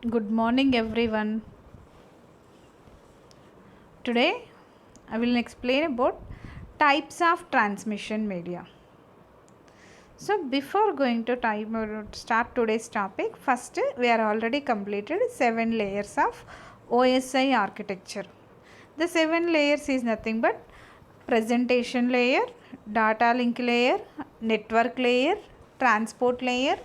Good morning, everyone. Today, I will explain about types of transmission media. So, before going to start today's topic, first we are already completed 7 layers of OSI architecture. The 7 layers is nothing but presentation layer, data link layer, network layer, transport layer,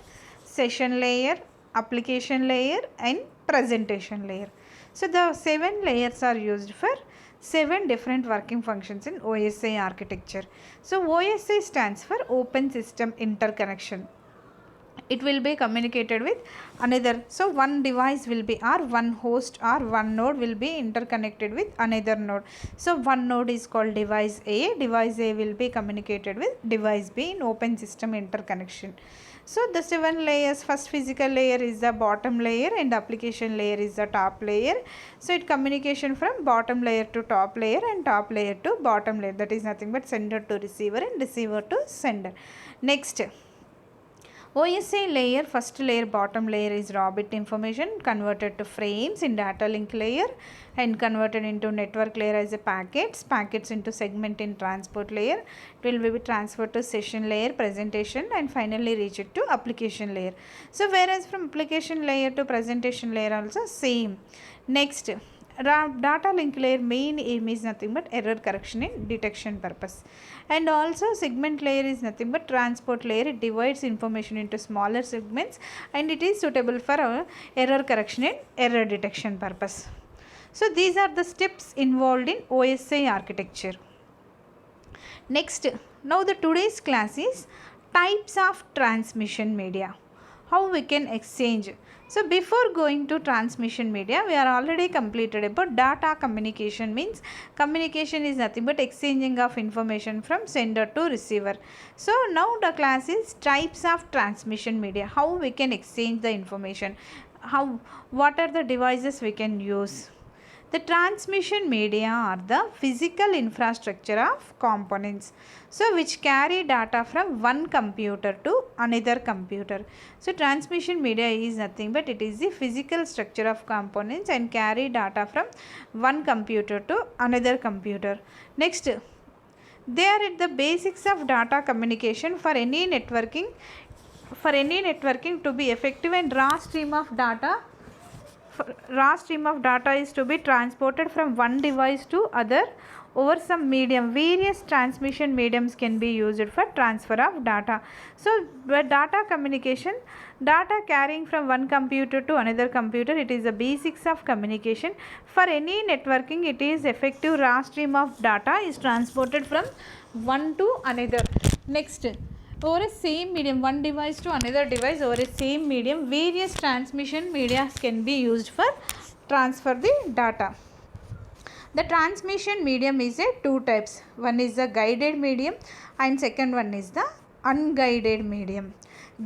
session layer, application layer and presentation layer. So the 7 layers are used for 7 different working functions in OSI architecture. So OSI stands for Open System Interconnection. It will be communicated with another. So one device will be, or one host or one node will be interconnected with another node. So one node is called device A. Device A will be communicated with device B in open system interconnection. So the 7 layers, first physical layer is the bottom layer and application layer is the top layer. So it communication from bottom layer to top layer and top layer to bottom layer, that is nothing but sender to receiver and receiver to sender. Next, OSI layer, first layer, bottom layer is raw bit information converted to frames in data link layer and converted into network layer as a packets into segment in transport layer. It will be transferred to session layer, presentation and finally reach it to application layer. So whereas from application layer to presentation layer also same. Next, data link layer main aim is nothing but error correction in detection purpose, and also segment layer is nothing but transport layer. It divides information into smaller segments and it is suitable for error correction and error detection purpose. So these are the steps involved in OSI architecture. Next, now the today's class is types of transmission media, how we can exchange. So before going to transmission media, we are already completed about data communication. Means communication is nothing but exchanging of information from sender to receiver. So now the class is types of transmission media, how we can exchange the information, what are the devices we can use. The transmission media are the physical infrastructure of components, so which carry data from one computer to another computer. So transmission media is nothing but it is the physical structure of components and carry data from one computer to another computer. Next, they are at the basics of data communication for any networking. For any networking to be effective, and raw stream of data is to be transported from one device to other over some medium. Various transmission mediums can be used for transfer of data. So data communication, data carrying from one computer to another computer, it is the basics of communication. For any networking, it is effective raw stream of data is transported from one to another. Next, over a same medium, one device to another device over a same medium, various transmission media can be used for transfer the data. The transmission medium is a two types. One is the guided medium and second one is the unguided medium.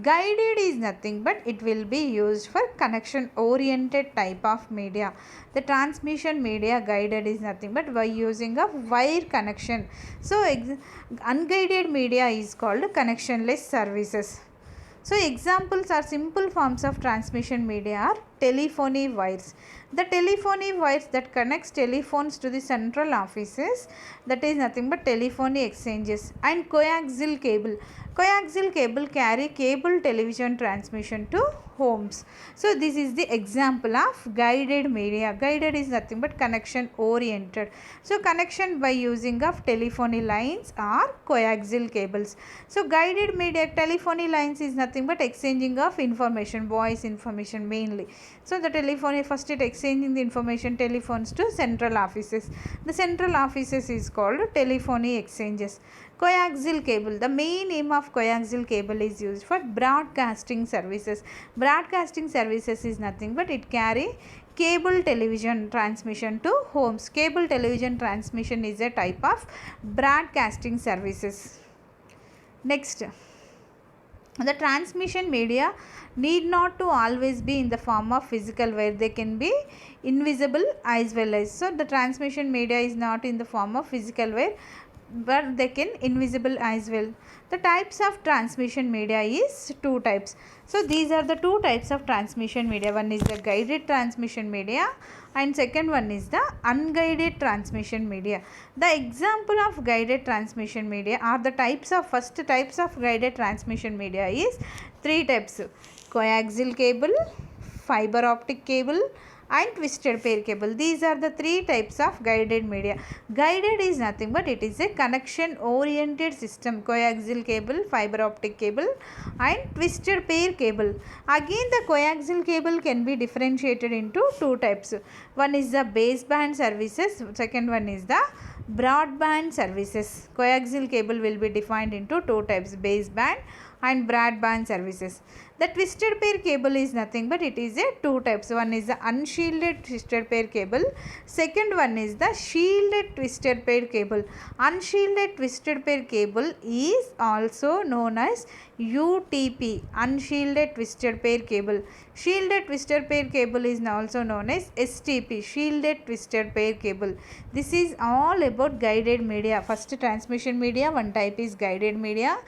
Guided is nothing but it will be used for connection oriented type of media. The transmission media guided is nothing but by using a wire connection. So unguided media is called connectionless services. So examples are simple forms of transmission media are telephony wires. The telephony wires that connects telephones to the central offices, that is nothing but telephony exchanges, and coaxial cable. Coaxial cable carry cable television transmission to homes. So this is the example of guided media. Guided is nothing but connection oriented. So connection by using of telephony lines or coaxial cables. So guided media telephony lines is nothing but exchanging of information, voice information mainly. So the telephony, first it exchanging the information telephones to central offices. The central offices is called telephony exchanges. Coaxial cable, the main aim of coaxial cable is used for broadcasting services. Broadcasting services is nothing but it carry cable television transmission to homes. Cable television transmission is a type of broadcasting services. Next, the transmission media need not to always be in the form of physical wire, they can be invisible as well as. So the transmission media is not in the form of physical wire, but they can invisible as well. The types of transmission media is two types. So these are the two types of transmission media. One is the guided transmission media and second one is the unguided transmission media. The example of guided transmission media are the types of first types of guided transmission media is three types: coaxial cable, fiber optic cable and twisted pair cable. These are the three types of guided media. Guided is nothing but it is a connection oriented system: coaxial cable, fiber optic cable and twisted pair cable. Again the coaxial cable can be differentiated into two types. One is the baseband services, second one is the broadband services. Coaxial cable will be defined into two types: baseband and broadband services. The twisted pair cable is nothing but it is a two types. One is the unshielded twisted pair cable, second one is the shielded twisted pair cable. Unshielded twisted pair cable is also known as UTP, unshielded twisted pair cable. Shielded twisted pair cable is also known as STP, shielded twisted pair cable. This is all about guided media. First transmission media, one type is guided media.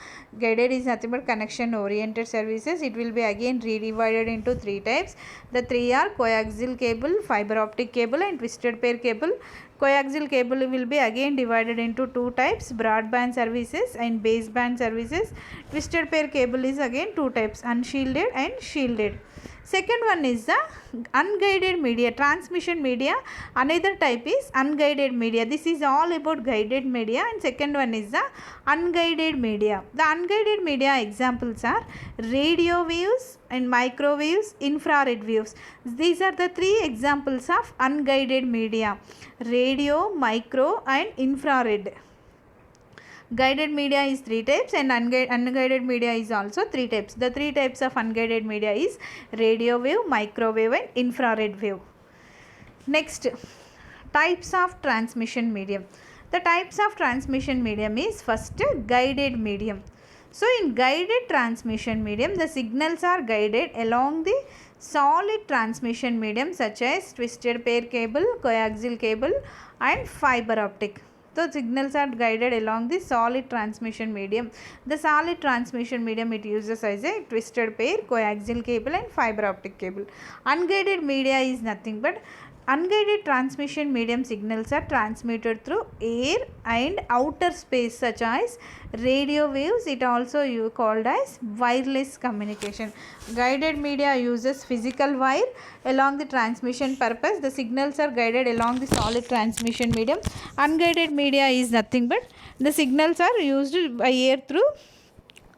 Guided is nothing but connection oriented services. It will be again redivided into three types. The three are coaxial cable, fiber optic cable and twisted pair cable. Coaxial cable will be again divided into two types: broadband services and baseband services. Twisted pair cable is again two types: unshielded and shielded. Second one is the unguided media, transmission media. Another type is unguided media. This is all about guided media. And second one is the unguided media. The unguided media examples are radio waves and microwaves, infrared waves. These are the three examples of unguided media: radio, micro and infrared. Guided media is three types and unguided media is also three types. The three types of unguided media is radio wave, microwave and infrared wave. Next, types of transmission medium. The types of transmission medium is first guided medium. So in guided transmission medium, the signals are guided along the solid transmission medium such as twisted pair cable, coaxial cable and fiber optic. The signals are guided along the solid transmission medium. The solid transmission medium it uses as a twisted pair, coaxial cable and fiber optic cable. Unguided media is nothing but unguided transmission medium signals are transmitted through air and outer space such as radio waves. It also called as wireless communication. Guided media uses physical wire along the transmission purpose. The signals are guided along the solid transmission medium. Unguided media is nothing but the signals are used by air through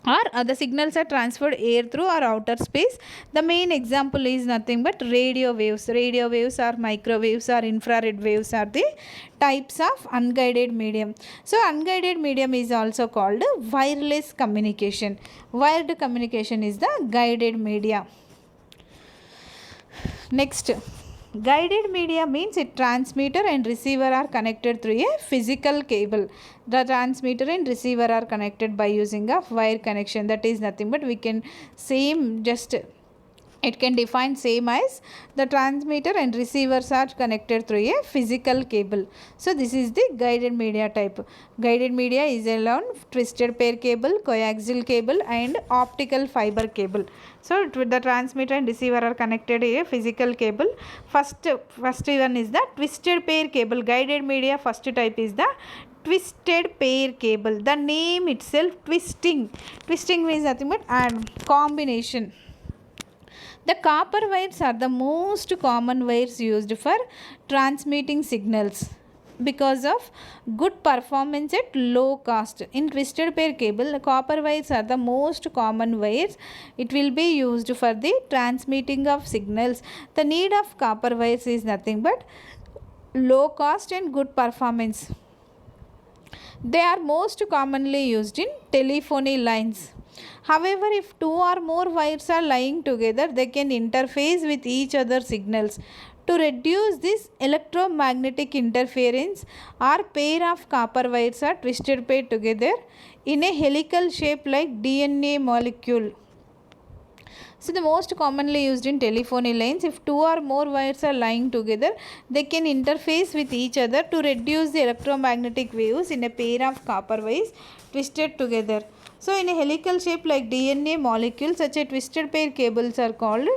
or the signals are transferred air through or outer space. The main example is nothing but radio waves. Radio waves or microwaves or infrared waves are the types of unguided medium. So unguided medium is also called wireless communication. Wired communication is the guided media. Next, guided media means a transmitter and receiver are connected through a physical cable. The transmitter and receiver are connected by using a wire connection. That is nothing but we can it can define same as the transmitter and receivers are connected through a physical cable. So this is the guided media type. Guided media is along twisted pair cable, coaxial cable and optical fiber cable. So the transmitter and receiver are connected to a physical cable. First one is the twisted pair cable. Guided media first type is the twisted pair cable. The name itself twisting. Twisting means nothing but combination. The copper wires are the most common wires used for transmitting signals because of good performance at low cost. In twisted pair cable, the copper wires are the most common wires. It will be used for the transmitting of signals. The need of copper wires is nothing but low cost and good performance. They are most commonly used in telephony lines. However, if two or more wires are lying together, they can interface with each other's signals. To reduce this electromagnetic interference, our pair of copper wires are twisted pair together in a helical shape like DNA molecule. So the most commonly used in telephony lines, if two or more wires are lying together, they can interface with each other to reduce the electromagnetic waves in a pair of copper wires twisted together. So in a helical shape like DNA molecule, such a twisted pair cables are called,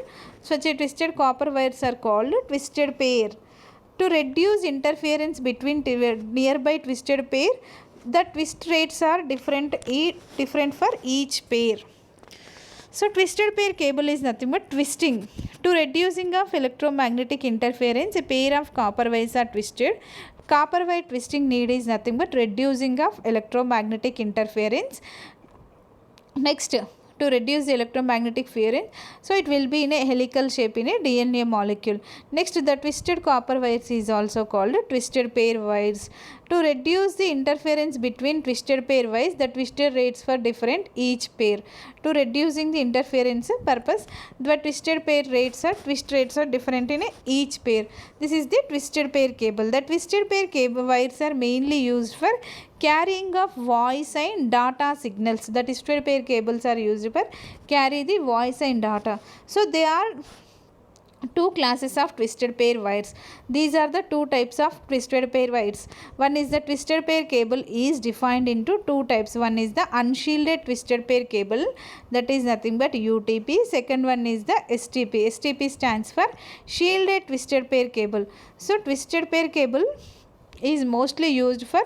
such a twisted copper wires are called twisted pair. To reduce interference between nearby twisted pair, the twist rates are different for each pair. So twisted pair cable is nothing but twisting. To reducing of electromagnetic interference, a pair of copper wires are twisted. Copper wire twisting need is nothing but reducing of electromagnetic interference. Next, to reduce the electromagnetic field, so it will be in a helical shape in a DNA molecule. Next, the twisted copper wires is also called twisted pair wires. To reduce the interference between twisted pair wires, the twisted rates for different each pair. To reducing the interference purpose, the twisted pair rates are different in each pair. This is the twisted pair cable. The twisted pair cable wires are mainly used for carrying of voice and data signals. The twisted pair cables are used for carry the voice and data. So they are two classes of twisted pair wires. These are the two types of twisted pair wires. One is the twisted pair cable is defined into two types. One is the unshielded twisted pair cable, that is nothing but UTP. Second one is the STP. STP stands for shielded twisted pair cable. So twisted pair cable is mostly used for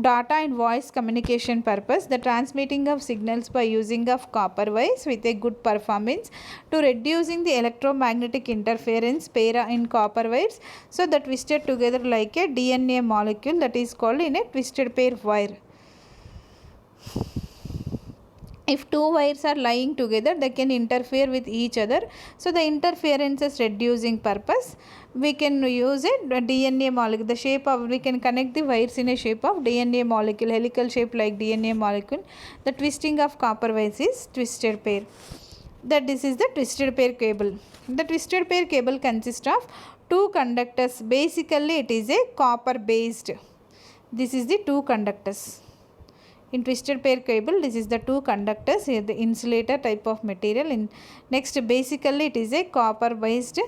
data and voice communication purpose, the transmitting of signals by using of copper wires with a good performance, to reducing the electromagnetic interference pair in copper wires, so that twisted together like a DNA molecule, that is called in a twisted pair wire. If two wires are lying together, they can interfere with each other. So the interference is reducing purpose, we can use a DNA molecule. The shape of, we can connect the wires in a shape of DNA molecule, helical shape like DNA molecule. The twisting of copper wires is twisted pair. That this is the twisted pair cable. The twisted pair cable consists of two conductors. Basically, it is a copper based. This is the two conductors. In twisted pair cable, this is the two conductors, here the insulator type of material. In next, basically it is a copper based,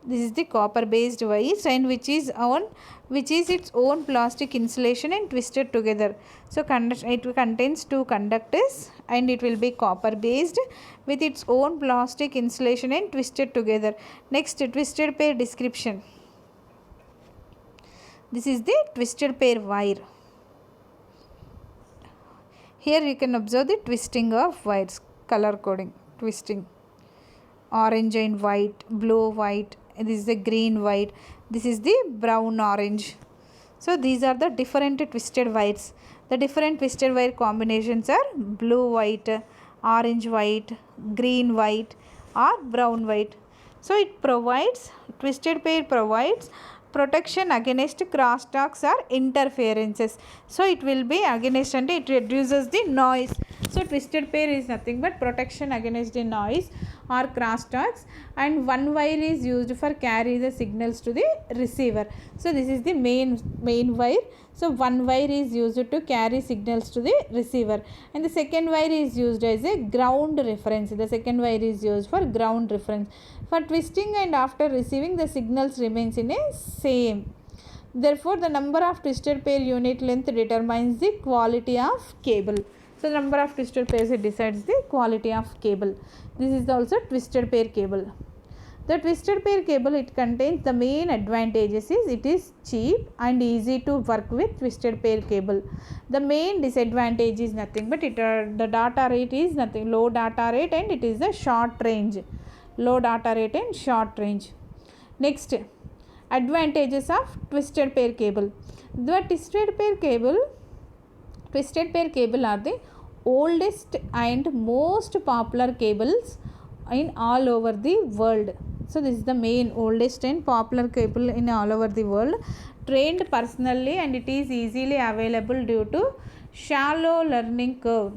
this is the copper based wires, and which is its own plastic insulation and twisted together. So it contains two conductors and it will be copper based with its own plastic insulation and twisted together. Next, twisted pair description. This is the twisted pair wire. Here you can observe the twisting of wires, color coding, twisting, orange and white, blue white, this is the green white, this is the brown orange. So these are the different twisted wires. The different twisted wire combinations are blue white, orange white, green white or brown white. So it provides, twisted pair provides protection against crosstalks or interferences. So it will be against, and it reduces the noise. So twisted pair is nothing but protection against the noise or crosstalks, and one wire is used for carry the signals to the receiver. So this is the main wire. So one wire is used to carry signals to the receiver, and the second wire is used as a ground reference. The second wire is used for ground reference. For twisting and after receiving, the signals remains in a same. Therefore, the number of twisted pair unit length determines the quality of cable. So, the number of twisted pairs decides the quality of cable. This is also twisted pair cable. The twisted pair cable, it contains the main advantages is it is cheap and easy to work with twisted pair cable. The main disadvantage is nothing but the data rate is nothing, low data rate, and it is a short range. Low data rate and short range. Next, advantages of twisted pair cable. The twisted pair cable are the oldest and most popular cables in all over the world. So this is the main oldest and popular cable in all over the world, trained personally, and it is easily available due to shallow learning curve.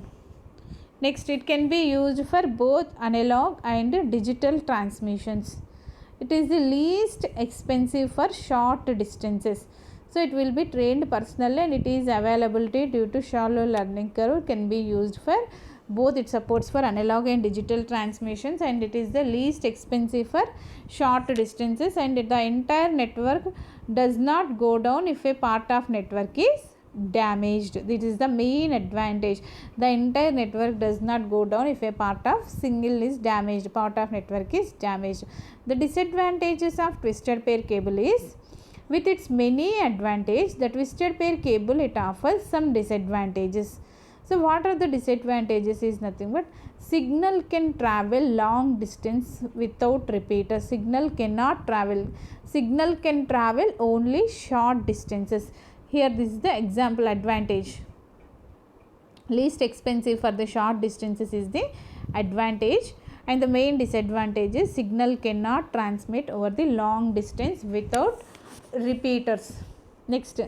Next, it can be used for both analog and digital transmissions. It is the least expensive for short distances. So it will be trained personally, and it is availability due to shallow learning curve, can be used for both it supports for analog and digital transmissions, and it is the least expensive for short distances, and the entire network does not go down if a part of network is damaged. This is the main advantage. The entire network does not go down if a part of single is damaged, part of network is damaged. The disadvantages of twisted pair cable is, with its many advantages, the twisted pair cable, it offers some disadvantages. So what are the disadvantages is nothing but signal can travel long distance without repeater. Signal cannot travel. Signal can travel only short distances. Here this is the example advantage. Least expensive for the short distances is the advantage, and the main disadvantage is signal cannot transmit over the long distance without repeaters. Next,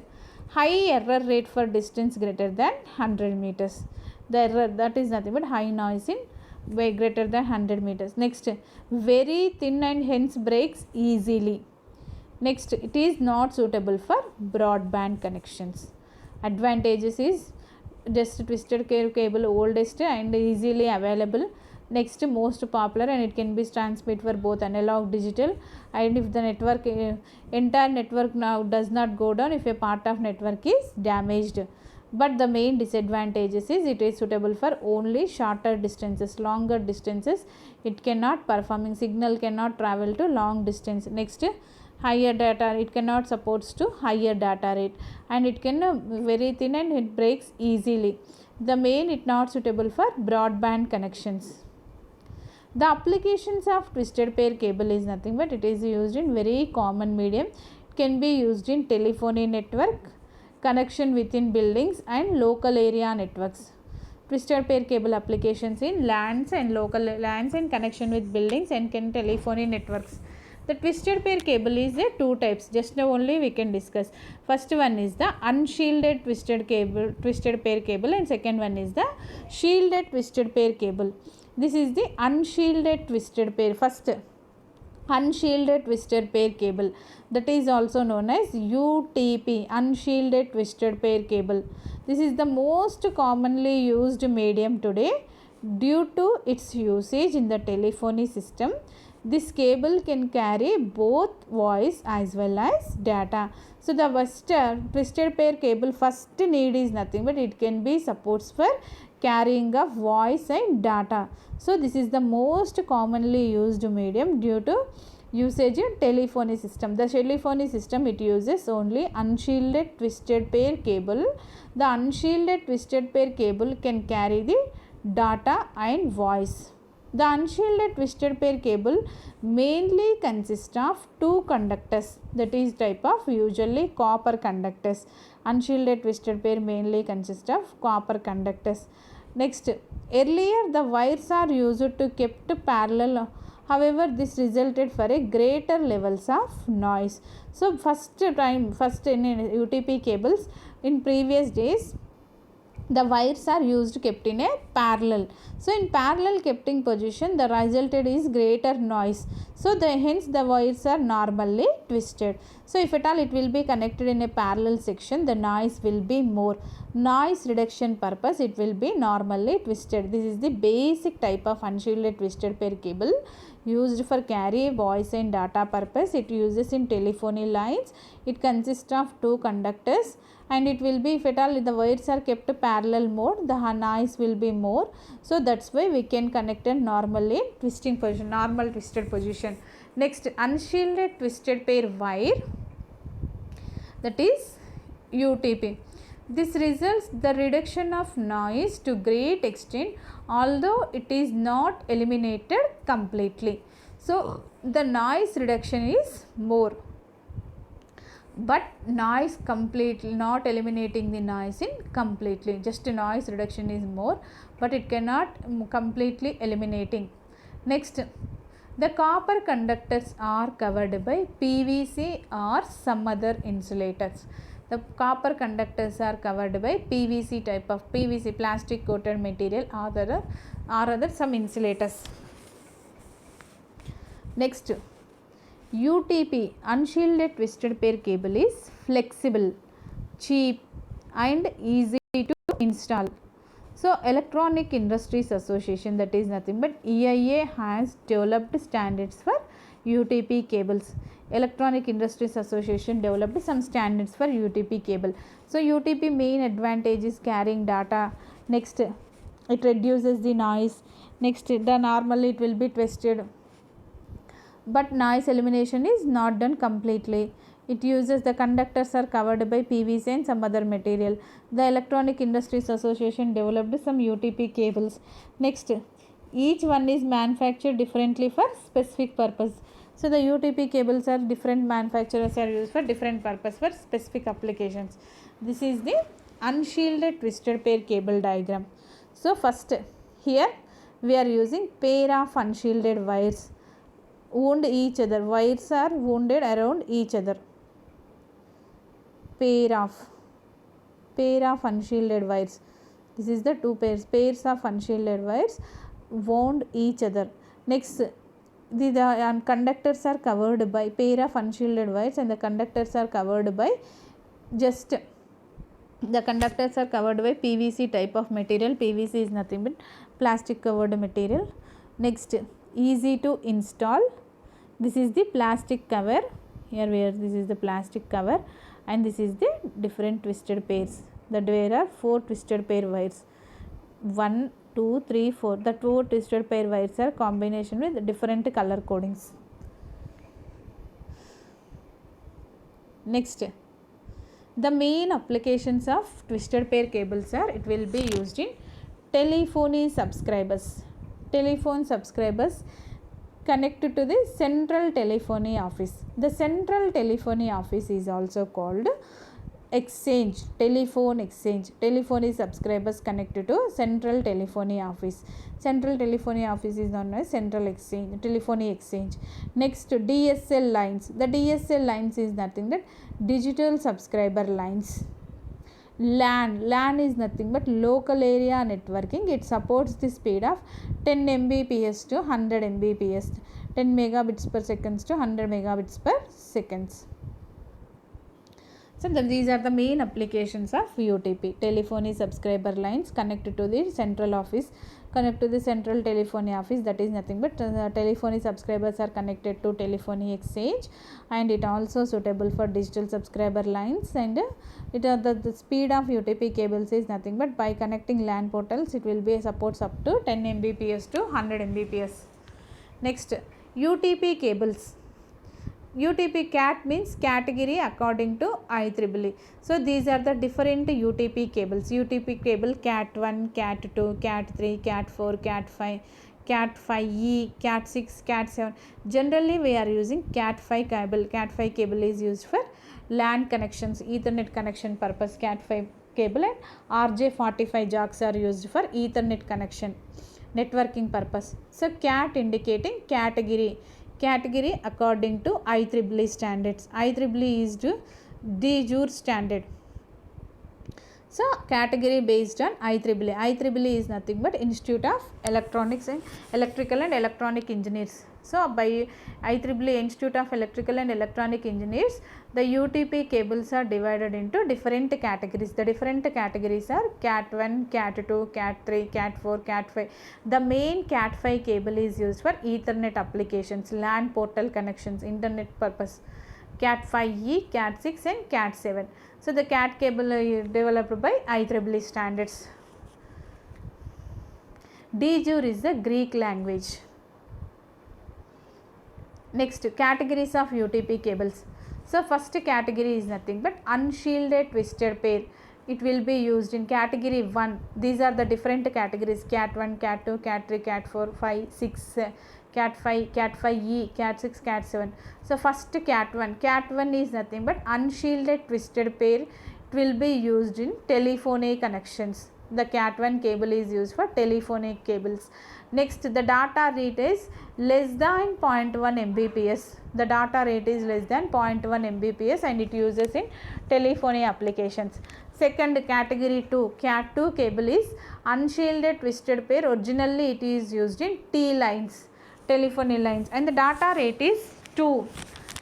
high error rate for distance greater than 100 meters. The error, that is nothing but high noise in way greater than 100 meters. Next, very thin and hence breaks easily. Next, it is not suitable for broadband connections. Advantages is just twisted cable, oldest and easily available. Next, most popular, and it can be transmit for both analog, digital, and if the network entire network now does not go down if a part of network is damaged. But the main disadvantages is it is suitable for only shorter distances. Longer distances it cannot performing, signal cannot travel to long distance. Next, higher data, it cannot supports to higher data rate, and it can very thin and it breaks easily. The main, it not suitable for broadband connections. The applications of twisted pair cable is nothing but it is used in very common medium. It can be used in telephony network, connection within buildings, and local area networks. Twisted pair cable applications in LANs and local LANs and connection with buildings and can telephony networks. The twisted pair cable is a two types, just now only we can discuss. First one is the unshielded twisted pair cable, and second one is the shielded twisted pair cable. This is the unshielded twisted pair. First, unshielded twisted pair cable, that is also known as UTP, unshielded twisted pair cable. This is the most commonly used medium today due to its usage in the telephony system. This cable can carry both voice as well as data. So the twisted pair cable first need is nothing but it can be supports for carrying of voice and data. So this is the most commonly used medium due to usage in telephony system. The telephony system, it uses only unshielded twisted pair cable. The unshielded twisted pair cable can carry the data and voice. The unshielded twisted pair cable mainly consists of two conductors, that is type of usually copper conductors. Unshielded twisted pair mainly consists of copper conductors. Next, earlier the wires are used to kept parallel. However, this resulted for a greater levels of noise. So first in UTP cables in previous days, the wires are used kept in a parallel. So in parallel kept in position, the resulted is greater noise. So hence the wires are normally twisted. So if at all it will be connected in a parallel section, the noise will be more. Noise reduction purpose, it will be normally twisted. This is the basic type of unshielded twisted pair cable used for carry voice and data purpose. It uses in telephony lines. It consists of two conductors, and it will be, if at all the wires are kept parallel mode, the noise will be more. So that's why we can connect it normally twisting position, normal twisted position. Next, unshielded twisted pair wire, that is UTP. This results the reduction of noise to great extent, although it is not eliminated completely. So the noise reduction is more, but noise completely not eliminating the noise in completely, just noise reduction is more, but it cannot completely eliminating. Next, the copper conductors are covered by PVC or some other insulators. The copper conductors are covered by PVC type of PVC, plastic coated material, or other some insulators. Next, UTP, unshielded twisted pair cable, is flexible, cheap and easy to install. So Electronic Industries Association, that is nothing but EIA, has developed standards for UTP cables. Electronic Industries Association developed some standards for UTP cable. So UTP main advantage is carrying data. Next, it reduces the noise. Next, the normally it will be twisted, but noise elimination is not done completely. It uses the conductors are covered by PVC and some other material. The Electronic Industries Association developed some UTP cables. Next, each one is manufactured differently for specific purpose. So the UTP cables are different, manufacturers are used for different purpose for specific applications. This is the unshielded twisted pair cable diagram. So first, here we are using pair of unshielded wires wound each other. Wires are wounded around each other. Pair of unshielded wires. This is the two pairs of unshielded wires wound each other. Next, the conductors are covered by pair of unshielded wires, and the conductors are covered by PVC type of material. PVC is nothing but plastic covered material. Next, easy to install. This is the plastic cover. Here this is the plastic cover, and this is the different twisted pairs. There are 4 twisted pair wires. 1, 2, 3, 4. The 2 twisted pair wires are combination with different color codings. Next, the main applications of twisted pair cables are, it will be used in telephony subscribers. Telephone subscribers connected to the central telephony office. The central telephony office is also called exchange, telephone exchange. Telephony subscribers connected to central telephony office. Central telephony office is known as central exchange, telephony exchange. Next, DSL lines. The DSL lines is nothing but digital subscriber lines. LAN is nothing but local area networking. It supports the speed of 10 Mbps to 100 Mbps, 10 megabits per second to 100 megabits per seconds. So these are the main applications of UTP. Telephony subscriber lines connected to the central office, connect to the central telephony office. That is nothing but telephony subscribers are connected to telephony exchange, and it also suitable for digital subscriber lines. And the speed of UTP cables is nothing but by connecting LAN portals, it will be supports up to 10 Mbps to 100 Mbps. Next, UTP cables. UTP CAT means category according to IEEE. So these are the different UTP cables. UTP cable CAT 1, CAT 2, CAT 3, CAT 4, CAT 5, CAT 5E, CAT 6, CAT 7. Generally we are using CAT 5 cable. CAT 5 cable is used for LAN connections, Ethernet connection purpose. CAT 5 cable and RJ45 jacks are used for Ethernet connection, networking purpose. So CAT indicating category according to IEEE standards. IEEE is de jure standard. So category based on IEEE. IEEE is nothing but Institute of Electronics and Electrical and Electronic Engineers. So by IEEE Institute of Electrical and Electronic Engineers, the UTP cables are divided into different categories. The different categories are CAT 1, CAT 2, CAT 3, CAT 4, CAT 5. The main CAT 5 cable is used for Ethernet applications, LAN portal connections, internet purpose. CAT 5E, CAT 6 and CAT 7. So the CAT cable is developed by IEEE standards. De jure is the Greek language. Next, categories of UTP cables. So first category is nothing but unshielded twisted pair. It will be used in category 1. These are the different categories: CAT 1, CAT 2, CAT 3, CAT 4, 5, 6, CAT 5, CAT 5E, CAT 6, CAT 7. So first CAT 1. CAT 1 is nothing but unshielded twisted pair. It will be used in telephony connections. The CAT 1 cable is used for telephonic cables. Next, the data rate is less than 0.1 Mbps. The data rate is less than 0.1 Mbps and it uses in telephony applications. Second, category 2, CAT 2 cable is unshielded twisted pair. Originally it is used in T lines, telephony lines, and the data rate is 2.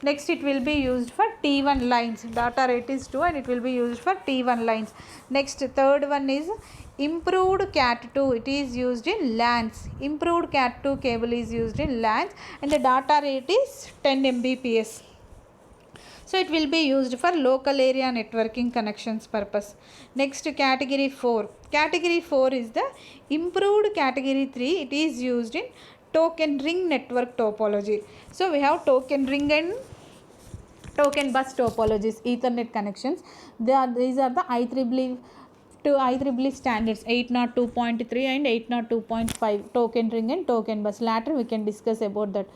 Next, it will be used for T1 lines. Data rate is 2 and it will be used for T1 lines. Next, third one is improved Cat2. It is used in LANs. Improved Cat2 cable is used in LANs and the data rate is 10 Mbps. So it will be used for local area networking connections purpose. Next, category 4. Category 4 is the improved category 3. It is used in token ring network topology. So we have token ring and token bus topologies, Ethernet connections. These are the IEEE to IEEE standards 802.3 and 802.5 token ring and token bus. Later we can discuss about that.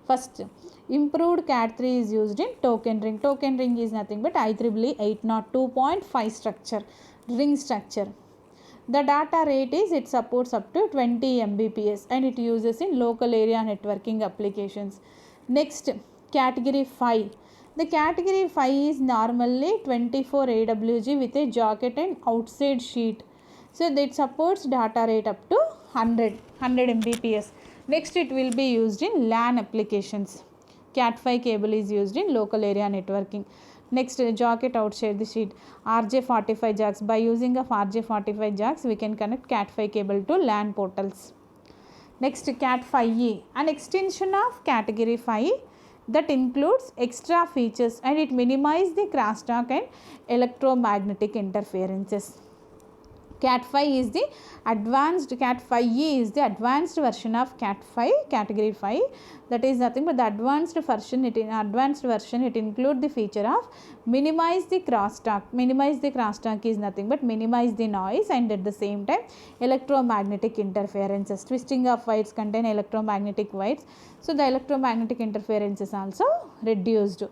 First, improved Cat3 is used in token ring. Token ring is nothing but IEEE 802.5 structure, ring structure. The data rate is, it supports up to 20 Mbps and it uses in local area networking applications. Next, category 5. The category 5 is normally 24 AWG with a jacket and outside sheet. So that supports data rate up to 100 Mbps. Next, it will be used in LAN applications. Cat5 cable is used in local area networking. Next, jacket outside the sheet, RJ45 jacks. By using of RJ45 jacks, we can connect Cat5 cable to LAN portals. Next, Cat5e, an extension of category 5 that includes extra features and it minimizes the crosstalk and electromagnetic interferences. Cat5 is the advanced, Cat5e is the advanced version of Cat5, category 5. That is nothing but the advanced version. It includes the feature of minimize the crosstalk. Minimize the crosstalk is nothing but minimize the noise and at the same time electromagnetic interferences. Twisting of wires contain electromagnetic wires. So the electromagnetic interference is also reduced.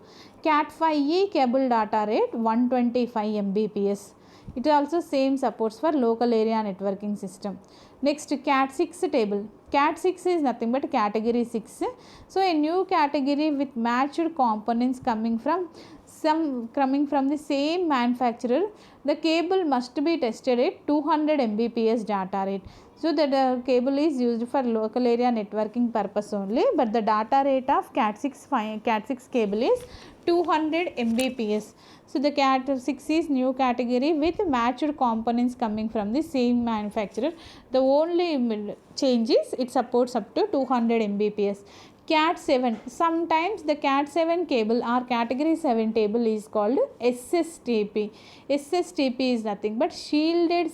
Cat5e cable data rate 125 Mbps. It also same supports for local area networking system. Next, Cat6 table. Cat6 is nothing but category 6. So a new category with matched components coming from the same manufacturer. The cable must be tested at 200 Mbps data rate. So the cable is used for local area networking purpose only, but the data rate of Cat6 cable is 200 Mbps. So the Cat6 is new category with matched components coming from the same manufacturer. The only change is it supports up to 200 Mbps. Cat7. Sometimes the Cat7 cable or category 7 cable is called SSTP. SSTP is nothing but shielded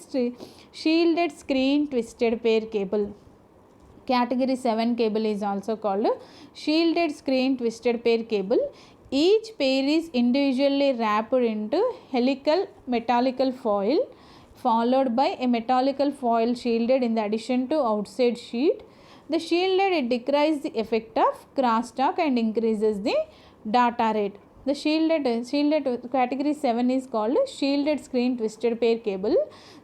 screen twisted pair cable. Category 7 cable is also called shielded screen twisted pair cable. Each pair is individually wrapped into helical metallical foil followed by a metallical foil shielded in the addition to outside sheet. The shielded decreases the effect of crosstalk and increases the data rate. The shielded category 7 is called shielded screen twisted pair cable.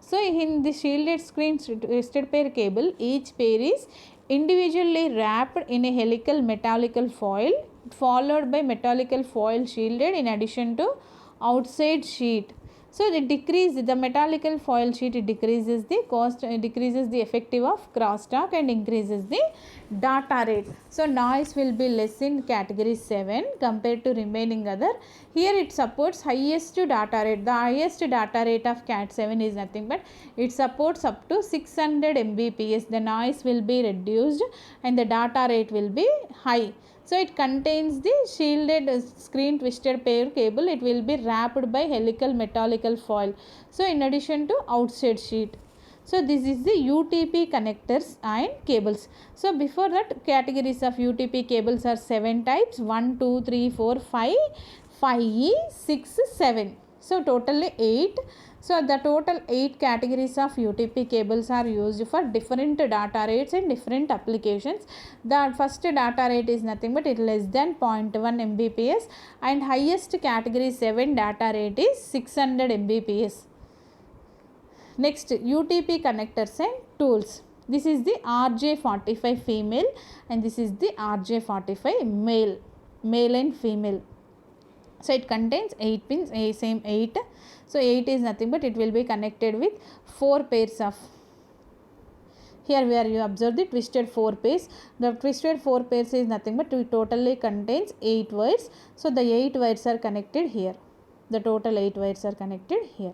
So in the shielded screen twisted pair cable, each pair is individually wrapped in a helical metallical foil followed by metallical foil shielded in addition to outside sheet. So it decreases the metallical foil sheet, it decreases the cost, decreases the effective of crosstalk and increases the data rate. So noise will be less in category 7 compared to remaining other. Here it supports highest data rate. The highest data rate of Cat 7 is nothing but it supports up to 600 Mbps. The noise will be reduced and the data rate will be high. So it contains the shielded screen twisted pair cable. It will be wrapped by helical metallical foil. So in addition to outside sheet. So this is the UTP connectors and cables. So before that, categories of UTP cables are 7 types, 1, 2, 3, 4, 5, 5E, 6, 7. So totally 8. So the total 8 categories of UTP cables are used for different data rates and different applications. The first data rate is nothing but it less than 0.1 Mbps and highest category 7 data rate is 600 Mbps. Next, UTP connectors and tools. This is the RJ45 female and this is the RJ45 male and female. So it contains 8 pins, same 8. So 8 is nothing but it will be connected with 4 pairs of Here we are, you observe the twisted 4 pairs. The twisted 4 pairs is nothing but it totally contains 8 wires. So the 8 wires are connected here. The total 8 wires are connected here.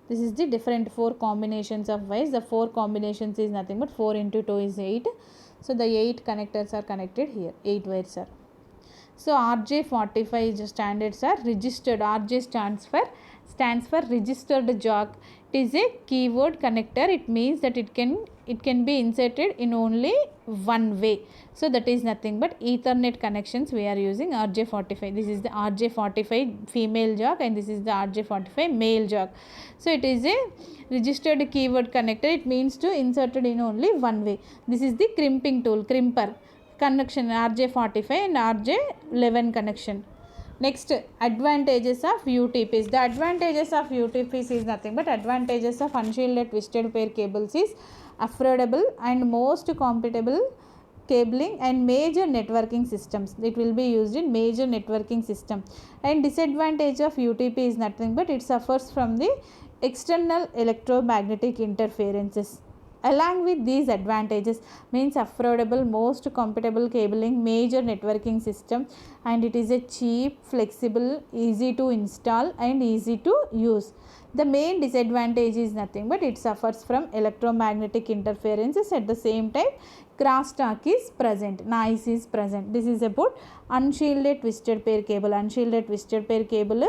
This is the different 4 combinations of wires. The 4 combinations is nothing but 4 into 2 is 8. So the 8 connectors are connected here. 8 wires are. So RJ45 standards are registered. RJ stands for registered jog. It is a keyword connector. It means that it can be inserted in only one way. So that is nothing but Ethernet connections we are using RJ45. This is the RJ45 female jog and this is the RJ45 male jog. So it is a registered keyword connector. It means to inserted in only one way. This is the crimping tool, crimper connection, RJ45 and RJ11 connection. Next, advantages of UTPs. The advantages of UTPs is nothing but advantages of unshielded twisted pair cables is affordable and most compatible cabling and major networking systems. It will be used in major networking system. And disadvantage of UTP is nothing but it suffers from the external electromagnetic interferences. Along with these advantages means affordable, most compatible cabling, major networking system, and it is a cheap, flexible, easy to install and easy to use. The main disadvantage is nothing but it suffers from electromagnetic interferences. At the same time, crosstalk is present, noise is present. This is about unshielded twisted pair cable. Unshielded twisted pair cable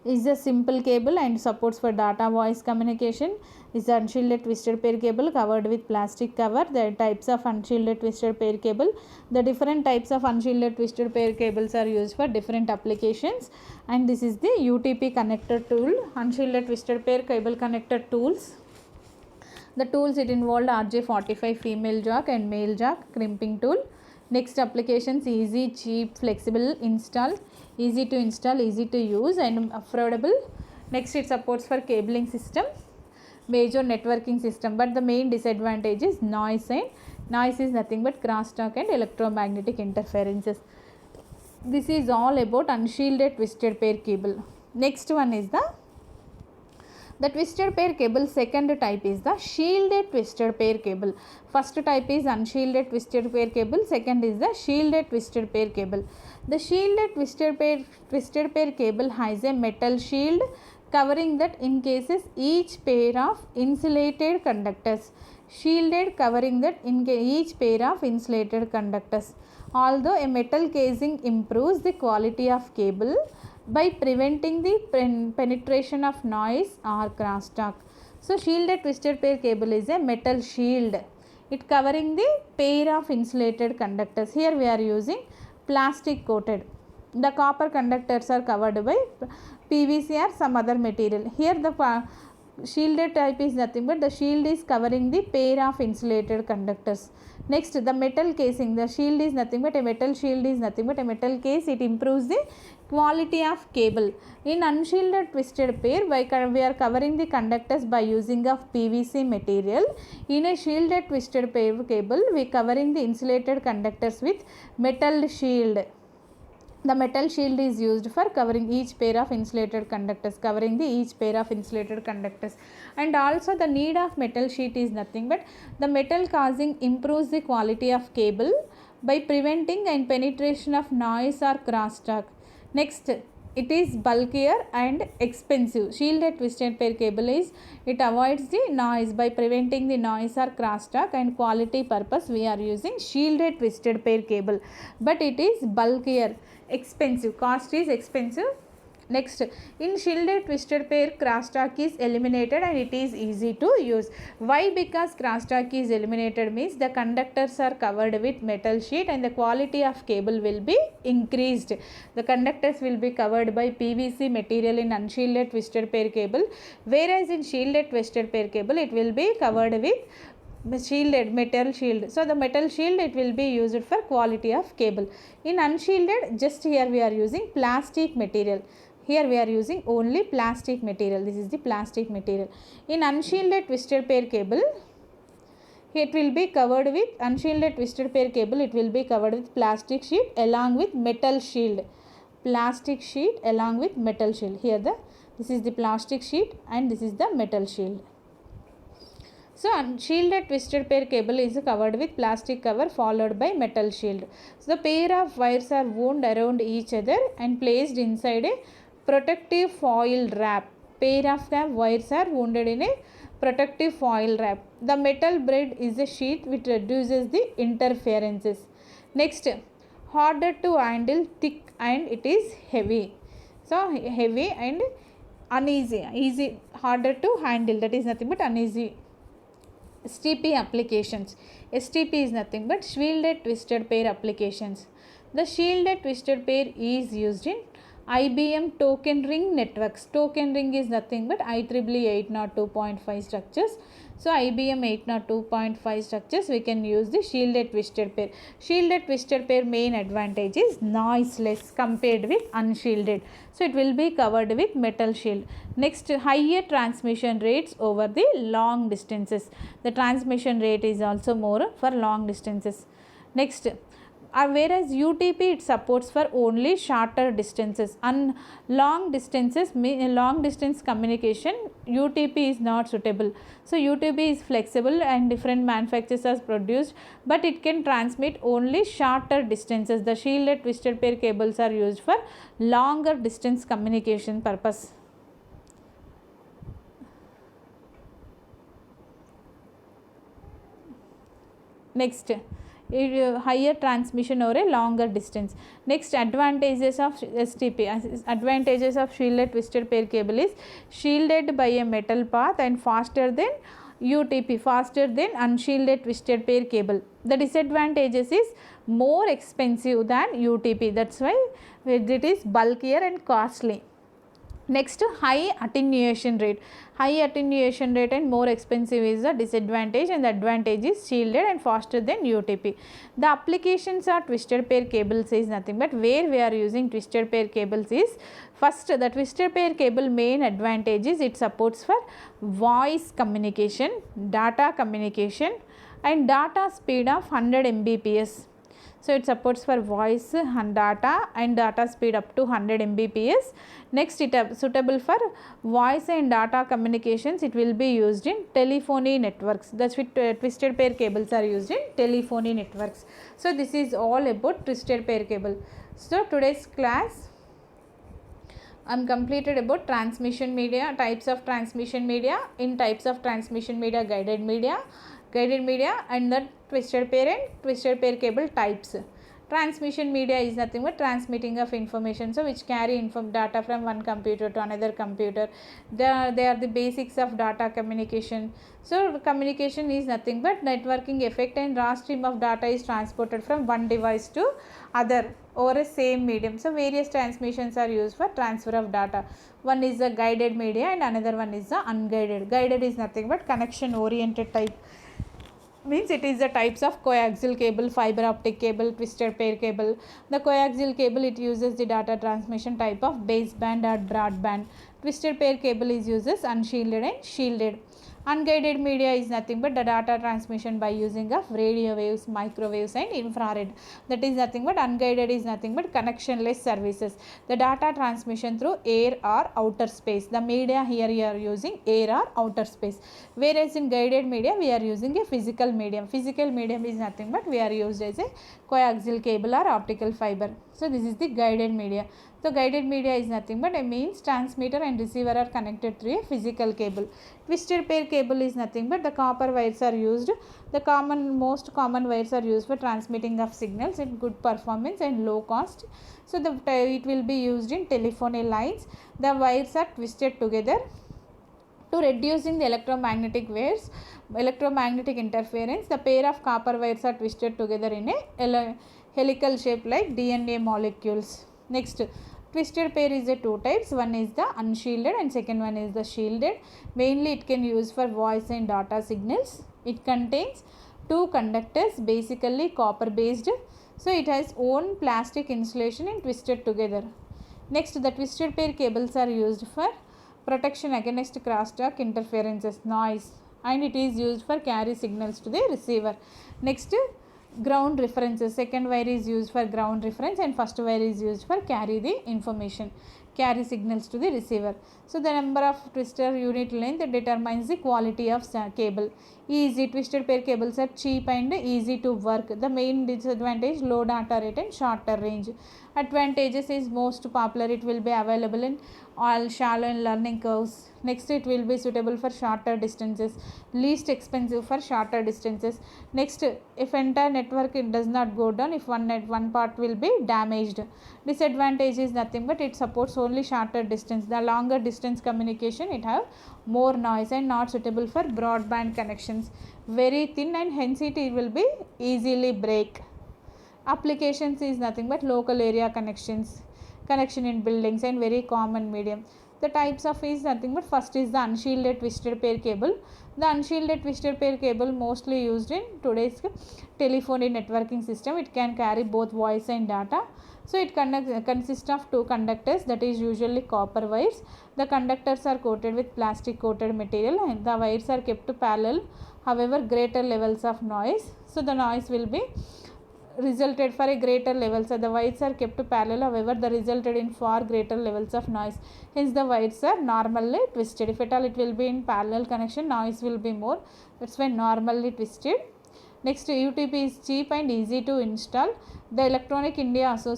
is a simple cable and supports for data voice communication. Is the unshielded twisted pair cable covered with plastic cover. The types of unshielded twisted pair cable. The different types of unshielded twisted pair cables are used for different applications. And this is the UTP connector tool, unshielded twisted pair cable connector tools. The tools it involved RJ45 female jog and male jog crimping tool. Next applications easy, cheap, flexible install, easy to install, easy to use and affordable. Next it supports for cabling system, major networking system, but the main disadvantage is noise, and noise is nothing but crosstalk and electromagnetic interferences. This is all about unshielded twisted pair cable. Next one is the twisted pair cable. Second type is the shielded twisted pair cable. First type is unshielded twisted pair cable. Second is the shielded twisted pair cable. The shielded twisted pair cable has a metal shield covering that encases each pair of insulated conductors. Shielded covering that each pair of insulated conductors. Although a metal casing improves the quality of cable by preventing the penetration of noise or crosstalk. So shielded twisted pair cable is a metal shield. It covering the pair of insulated conductors. Here we are using plastic coated. The copper conductors are covered by PVC or some other material. Here the shielded type is nothing but the shield is covering the pair of insulated conductors. Next, the metal casing. The shield is nothing but a metal shield is nothing but a metal case. It improves the quality of cable. In unshielded twisted pair, we are covering the conductors by using of PVC material. In a shielded twisted pair cable, we are covering the insulated conductors with metal shield. The metal shield is used for covering each pair of insulated conductors, and also the need of metal sheet is nothing but the metal casing improves the quality of cable by preventing and penetration of noise or crosstalk. Next, it is bulkier and expensive. Shielded twisted pair cable is, it avoids the noise by preventing the noise or crosstalk, and quality purpose we are using shielded twisted pair cable, but it is bulkier, expensive, cost is expensive. Next, in shielded twisted pair, crosstalk is eliminated and it is easy to use. Why? Because crosstalk is eliminated means the conductors are covered with metal sheet and the quality of cable will be increased. The conductors will be covered by PVC material in unshielded twisted pair cable, whereas in shielded twisted pair cable it will be covered with shielded metal shield. So the metal shield it will be used for quality of cable. In unshielded, just here we are using plastic material. Here we are using only plastic material. This is the plastic material. In unshielded twisted pair cable, it will be covered with unshielded twisted pair cable. It will be covered with plastic sheet along with metal shield. Plastic sheet along with metal shield. Here the This is the plastic sheet and this is the metal shield. So unshielded twisted pair cable is covered with plastic cover followed by metal shield. So the pair of wires are wound around each other and placed inside a protective foil wrap. Pair of wires are wounded in a protective foil wrap. The metal braid is a sheet which reduces the interferences. Next, harder to handle, thick and it is heavy. So heavy and uneasy, easy, harder to handle, that is nothing but uneasy. STP applications. STP is nothing but shielded twisted pair applications. The shielded twisted pair is used in IBM token ring networks. Token ring is nothing but IEEE 802.5 structures. So IBM 802.5 structures we can use the shielded twisted pair. Shielded twisted pair main advantage is noiseless compared with unshielded. So it will be covered with metal shield. Next, higher transmission rates over the long distances. The transmission rate is also more for long distances. Next, whereas UTP it supports for only shorter distances. On long distances, long distance communication, UTP is not suitable. So UTP is flexible and different manufacturers are produced, but it can transmit only shorter distances. The shielded twisted pair cables are used for longer distance communication purpose. Next, higher transmission over a longer distance. Next, advantages of STP. Advantages of shielded twisted pair cable is shielded by a metal path and faster than UTP, faster than unshielded twisted pair cable. The disadvantages is more expensive than UTP, that's why it is bulkier and costly. Next, high attenuation rate. High attenuation rate and more expensive is the disadvantage, and the advantage is shielded and faster than UTP. The applications of twisted pair cables is nothing but where we are using twisted pair cables is first, the twisted pair cable main advantage is it supports for voice communication, data communication and data speed of 100 Mbps. So it supports for voice and data speed up to 100 Mbps. Next, it is suitable for voice and data communications. It will be used in telephony networks. That's why twisted pair cables are used in telephony networks. So this is all about twisted pair cable. So today's class I am completed about transmission media, types of transmission media. In types of transmission media, guided media and the twisted pair and twisted pair cable types. Transmission media is nothing but transmitting of information, so which carry data from one computer to another computer. They are the basics of data communication. So communication is nothing but networking effect, and raw stream of data is transported from one device to other over a same medium. So various transmissions are used for transfer of data. One is the guided media and another one is the unguided. Guided is nothing but connection oriented type, means it is the types of coaxial cable, fiber optic cable, twisted pair cable. The coaxial cable, it uses the data transmission type of baseband or broadband. Twisted pair cable is uses unshielded and shielded. Unguided media is nothing but the data transmission by using of radio waves, microwaves and infrared. That is nothing but unguided is nothing but connectionless services. The data transmission through air or outer space. The media here you are using air or outer space. Whereas in guided media we are using a physical medium. Physical medium is nothing but we are used as a coaxial cable or optical fiber. So this is the guided media. So guided media is nothing but a means transmitter and receiver are connected through a physical cable. Twisted pair cable is nothing but the copper wires are used. The most common wires are used for transmitting of signals in good performance and low cost. So it will be used in telephony lines. The wires are twisted together to reducing the electromagnetic waves, electromagnetic interference. The pair of copper wires are twisted together in a helical shape like DNA molecules. Next, twisted pair is a two types. One is the unshielded and second one is the shielded. Mainly it can use for voice and data signals. It contains two conductors, basically copper based. So it has own plastic insulation and twisted together. Next, the twisted pair cables are used for protection against crosstalk interferences, noise, and it is used for carry signals to the receiver. Next, ground references. Second wire is used for ground reference and first wire is used for carry the information. carry signals to the receiver. So the number of twisted unit length determines the quality of cable. Easy twisted pair cables are cheap and easy to work. The main disadvantage, low data rate and shorter range. Advantages is most popular, it will be available in all shallow and learning curves. Next, it will be suitable for shorter distances, least expensive for shorter distances. Next, if entire network it does not go down, if one part will be damaged. Disadvantage is nothing but it supports only shorter distance. The longer distance communication, it have more noise and not suitable for broadband connections. Very thin and hence it will be easily break. Applications is nothing but local area connections, connection in buildings and very common medium. The types of is nothing but first is the unshielded twisted pair cable. The unshielded twisted pair cable mostly used in today's telephony networking system. It can carry both voice and data. So it consists of two conductors, that is usually copper wires. The conductors are coated with plastic coated material and the wires are kept parallel, however greater levels of noise. So the noise will be resulted for a greater level. So the wires are kept parallel, however the resulted in far greater levels of noise, hence the wires are normally twisted. If at all it will be in parallel connection, noise will be more, that's why normally twisted. Next, UTP is cheap and easy to install. The Electronic Industries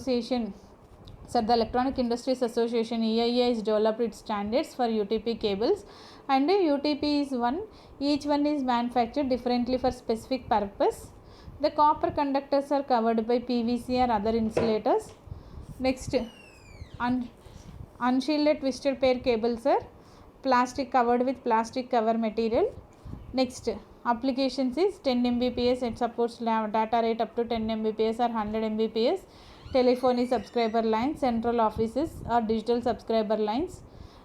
Association EIA has developed its standards for UTP cables, and UTP is each one is manufactured differently for specific purpose. The copper conductors are covered by PVC or other insulators. Next, unshielded twisted pair cables are plastic covered with plastic cover material. Next, applications is 10 Mbps, it supports data rate up to 10 Mbps or 100 Mbps. Telephony subscriber lines, central offices or digital subscriber lines.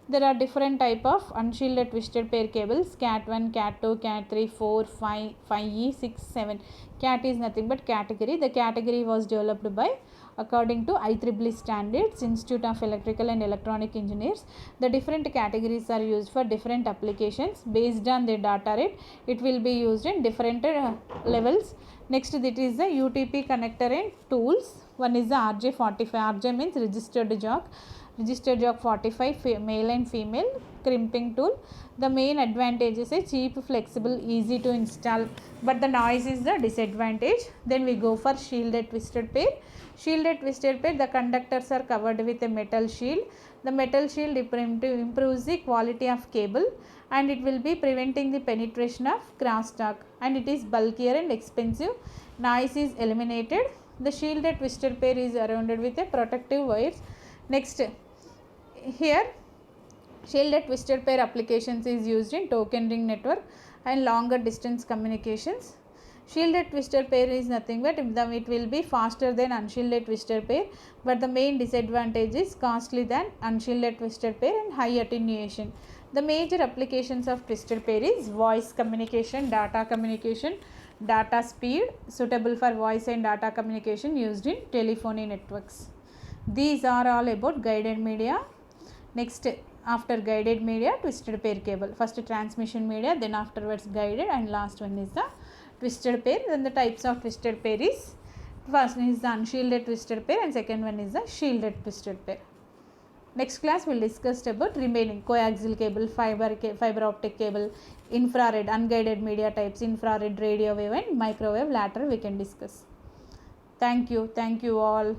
There are different type of unshielded twisted pair cables: Cat 1, Cat 2, Cat 3, 4, 5, 5E, 6, 7. Cat is nothing but category. The category was developed by according to IEEE standards, Institute of Electrical and Electronic Engineers. The different categories are used for different applications based on their data rate. It will be used in different levels. Next, that is the UTP connector and tools. One is the RJ45. RJ means registered jog. Registered jog 45, male and female, crimping tool. The main advantage is a cheap, flexible, easy to install, but the noise is the disadvantage. Then we go for shielded twisted pair. Shielded twisted pair, the conductors are covered with a metal shield. The metal shield improves the quality of cable and it will be preventing the penetration of crosstalk, and it is bulkier and expensive. Noise is eliminated. The shielded twisted pair is surrounded with a protective wires. Next, here shielded twisted pair applications is used in token ring network and longer distance communications. Shielded twisted pair is nothing but it will be faster than unshielded twisted pair, but the main disadvantage is costly than unshielded twisted pair and high attenuation. The major applications of twisted pair is voice communication, data speed, suitable for voice and data communication used in telephony networks. These are all about guided media. Next, after guided media, twisted pair cable. First transmission media, then afterwards guided, and last one is the twisted pair. Then the types of twisted pair is, first one is the unshielded twisted pair and second one is the shielded twisted pair. Next class we will discuss about remaining coaxial cable, fiber optic cable, infrared, unguided media types, infrared, radio wave and microwave. Later we can discuss. Thank you all.